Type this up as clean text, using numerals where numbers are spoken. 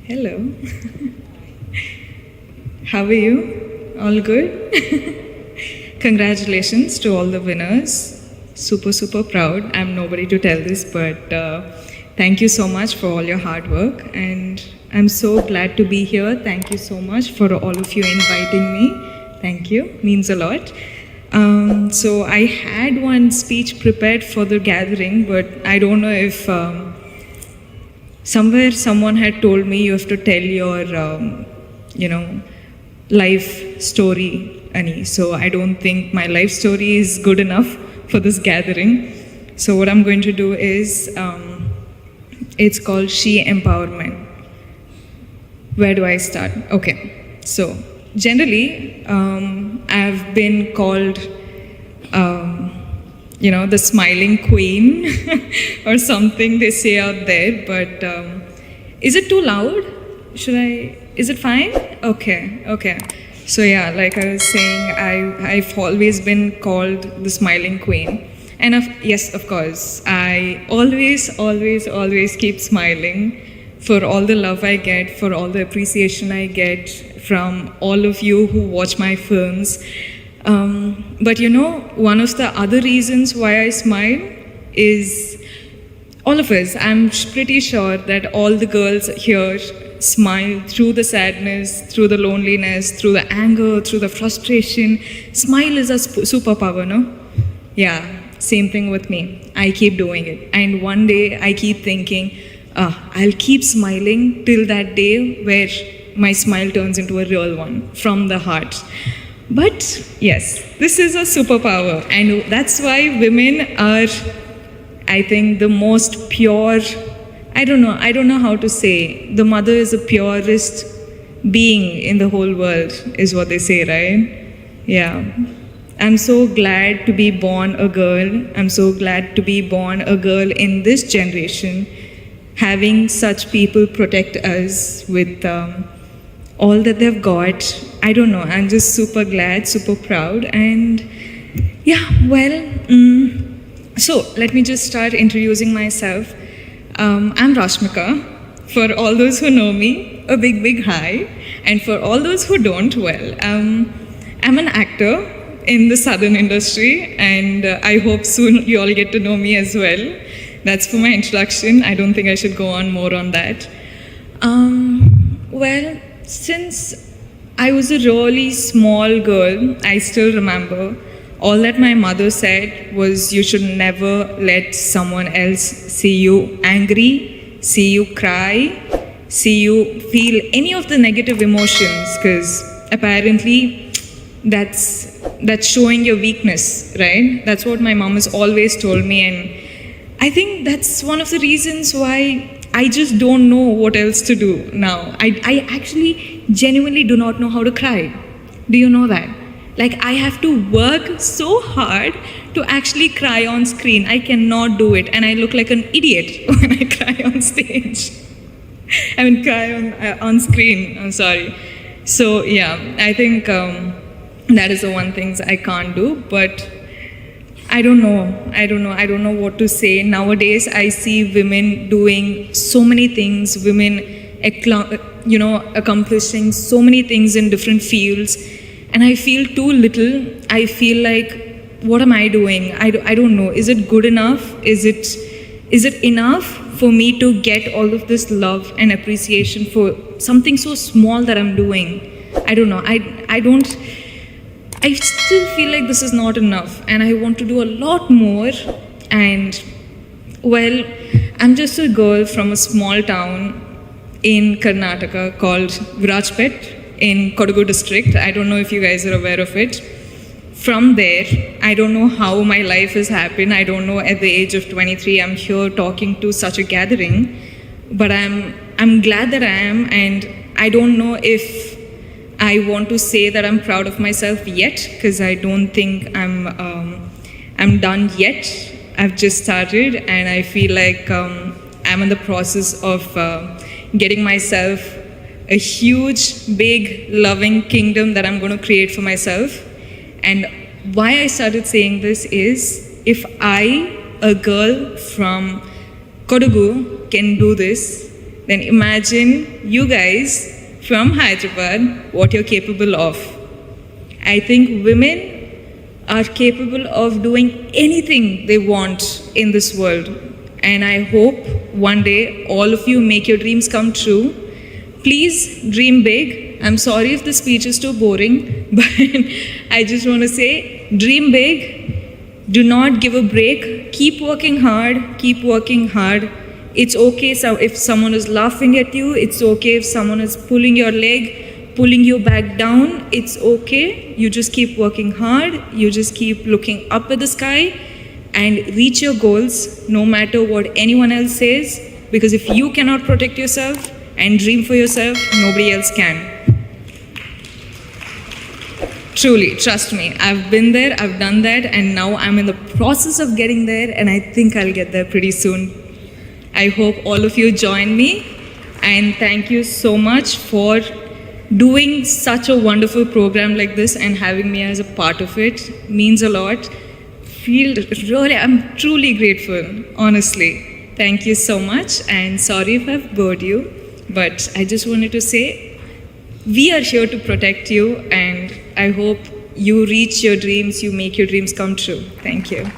Hello. How are you? All good? Congratulations to all the winners. Super, super proud. I'm nobody to tell this, but thank you so much for all your hard work. And I'm so glad to be here. Thank you so much for all of you inviting me. Thank you. Means a lot. So I had one speech prepared for the gathering, but I don't know if somewhere someone had told me you have to tell your, life story, Ani. So I don't think my life story is good enough for this gathering. So what I'm going to do is, it's called She Empowerment. Where do I start? Okay. So generally, I've been called, the smiling queen or something they say out there. But is it too loud? Is it fine? Okay. So yeah, like I was saying, I've always been called the smiling queen. And yes, of course, I always keep smiling for all the love I get, for all the appreciation I get from all of you who watch my films. But one of the other reasons why I smile is all of us. I'm pretty sure that all the girls here smile through the sadness, through the loneliness, through the anger, through the frustration. Smile is a superpower, no? Yeah, same thing with me. I keep doing it. And one day I keep thinking, I'll keep smiling till that day where my smile turns into a real one from the heart. But yes, this is a superpower, and that's why women are, I think, the most pure. I don't know how to say. The mother is the purest being in the whole world, is what they say, right? Yeah. I'm so glad to be born a girl. I'm so glad to be born a girl in this generation, having such people protect us with all that they've got. I don't know, I'm just super glad, super proud. And yeah, so let me just start introducing myself. I'm Rashmika. For all those who know me, a big hi. And for all those who don't, I'm an actor in the southern industry, and I hope soon you all get to know me as well. That's for my introduction. I don't think I should go on more on that. Since I was a really small girl, I still remember all that my mother said was you should never let someone else see you angry, see you cry, see you feel any of the negative emotions, because apparently that's showing your weakness, right? That's what my mom has always told me, and I think that's one of the reasons why I just don't know what else to do now. I actually genuinely do not know how to cry. Do you know that? Like, I have to work so hard to actually cry on screen. I cannot do it, and I look like an idiot when I cry on stage. Cry on screen. I'm sorry. So yeah, I think that is the one thing I can't do. But I don't know what to say. Nowadays, I see women doing so many things, women, accomplishing so many things in different fields. And I feel too little. I feel like, what am I doing? I don't know. Is it good enough? Is it enough for me to get all of this love and appreciation for something so small that I'm doing? I don't know. I still feel like this is not enough, and I want to do a lot more. And I'm just a girl from a small town in Karnataka called Virajpet in Kodagu district. I don't know if you guys are aware of it. From there, I don't know how my life has happened. I don't know, at the age of 23, I'm here talking to such a gathering, but I'm glad that I am, and I don't know if I want to say that I'm proud of myself yet, because I don't think I'm done yet. I've just started, and I feel like I'm in the process of getting myself a huge, big, loving kingdom that I'm going to create for myself. And why I started saying this is, if I, a girl from Kodagu, can do this, then imagine you guys from Hyderabad what you're capable of. I think women are capable of doing anything they want in this world. And I hope one day all of you make your dreams come true. Please dream big. I'm sorry if the speech is too boring, but I just want to say dream big. Do not give a break. Keep working hard. Keep working hard. It's okay if someone is laughing at you. It's okay if someone is pulling your leg, pulling you back down. It's okay. You just keep working hard. You just keep looking up at the sky and reach your goals no matter what anyone else says. Because if you cannot protect yourself and dream for yourself, nobody else can. Truly, trust me, I've been there, I've done that, and now I'm in the process of getting there, and I think I'll get there pretty soon. I hope all of you join me, and thank you so much for doing such a wonderful program like this and having me as a part of it. Means a lot. I'm truly grateful, honestly. Thank you so much, and sorry if I've bored you, but I just wanted to say, we are here to protect you, and I hope you reach your dreams, you make your dreams come true. Thank you.